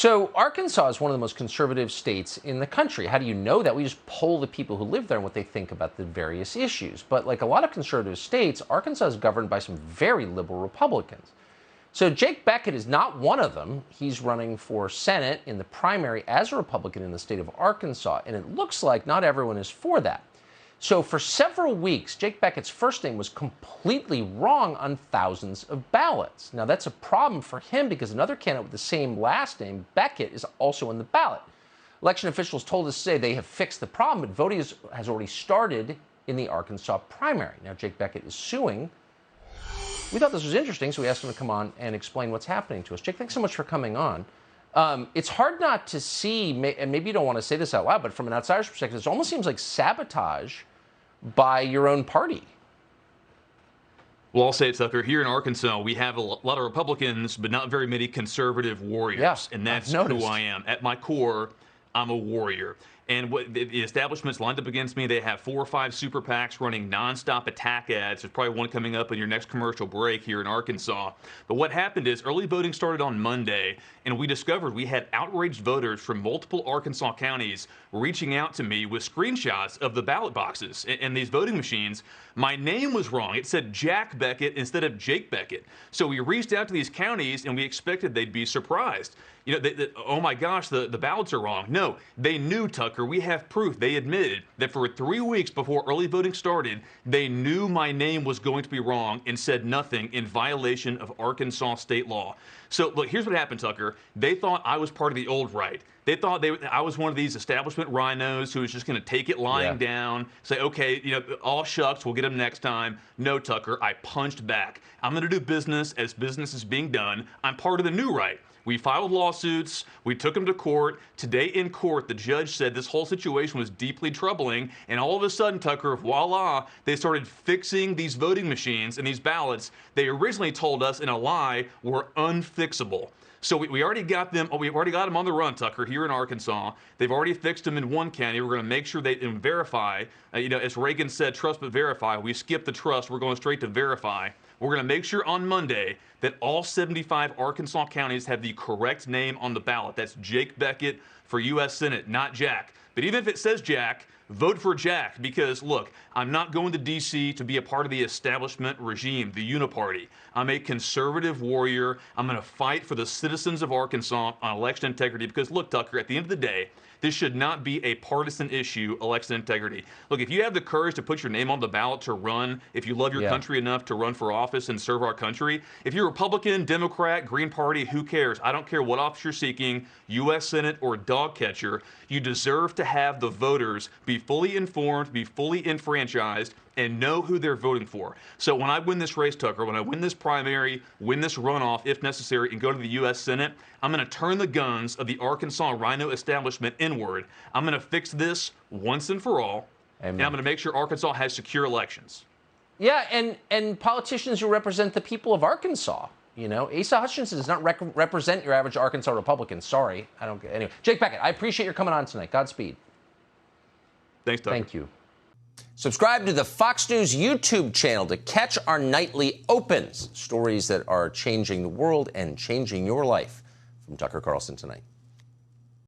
So Arkansas is one of the most conservative states in the country. How do you know that? We just poll the people who live there and what they think about the various issues. But like a lot of conservative states, Arkansas is governed by some very liberal Republicans. So Jake Bequette is not one of them. He's running for Senate in the primary as a Republican in the state of Arkansas. And it looks like not everyone is for that. So for several weeks, Jake Bequette's first name was completely wrong on thousands of ballots. Now, that's a problem for him because another candidate with the same last name, Bequette, is also on the ballot. Election officials told us today they have fixed the problem, but voting has already started in the Arkansas primary. Now, Jake Bequette is suing. We thought this was interesting, so we asked him to come on and explain what's happening to us. Jake, thanks so much for coming on. It's hard not to see, and maybe you don't want to say this out loud, but from an outsider's perspective, it almost seems like sabotage by your own party. Well, I'll say it, Tucker. Here in Arkansas, we have a lot of Republicans, but not very many conservative warriors. Yeah, and that's who I am. At my core, I'm a warrior. And what the establishment's lined up against me. They have 4 or 5 super PACs running nonstop attack ads. There's probably one coming up in your next commercial break here in Arkansas. But what happened is early voting started on Monday, and we discovered we had outraged voters from multiple Arkansas counties reaching out to me with screenshots of the ballot boxes and these voting machines. My name was wrong. It said Jack Bequette instead of Jake Bequette. So we reached out to these counties, and we expected they'd be surprised. You know, oh my gosh, the ballots are wrong. No, they knew, Tucker. We have proof. They admitted that for 3 weeks before early voting started, they knew my name was going to be wrong and said nothing in violation of Arkansas state law. So, look, here's what happened, Tucker. They thought I was part of the old right. They thought I was one of these establishment rhinos who was just going to take it lying down, say, okay, you know, all shucks, we'll get them next time. No, Tucker, I punched back. I'm going to do business as business is being done. I'm part of the new right. We filed lawsuits. We took them to court. Today in court, the judge said this whole situation was deeply troubling. And all of a sudden, Tucker, voila, they started fixing these voting machines and these ballots they originally told us in a lie were unfixable. So we already got them. We've already got them on the run, Tucker, here in Arkansas. They've already fixed them in one county. We're going to make sure they verify. You know, as Reagan said, trust but verify. We skipped the trust. We're going straight to verify. We're going to make sure on Monday that all 75 Arkansas counties have the correct name on the ballot. That's Jake Bequette for U.S. Senate, not Jack. But even if it says Jack, vote for Jack because, look, I'm not going to D.C. to be a part of the establishment regime, the uniparty. I'm a conservative warrior. I'm going to fight for the citizens of Arkansas on election integrity because, look, Tucker, at the end of the day, this should not be a partisan issue, election integrity. Look, if you have the courage to put your name on the ballot to run, if you love your country enough to run for office and serve our country, if you're Republican, Democrat, Green Party, who cares? I don't care what office you're seeking, U.S. Senate or dog catcher, you deserve to have the voters be fully informed, be fully enfranchised, and know who they're voting for. So when I win this race, Tucker, when I win this primary, win this runoff, if necessary, and go to the U.S. Senate, I'm going to turn the guns of the Arkansas RINO establishment inward. I'm going to fix this once and for all, and I'm going to make sure Arkansas has secure elections. Yeah, and politicians who represent the people of Arkansas. You know, Asa Hutchinson does not represent your average Arkansas Republican. Sorry, I don't get. Anyway, Jake Bequette, I appreciate your coming on tonight. Godspeed. Thanks, Tucker. Thank you. Subscribe to the Fox News YouTube channel to catch our nightly opens, stories that are changing the world and changing your life. From Tucker Carlson Tonight.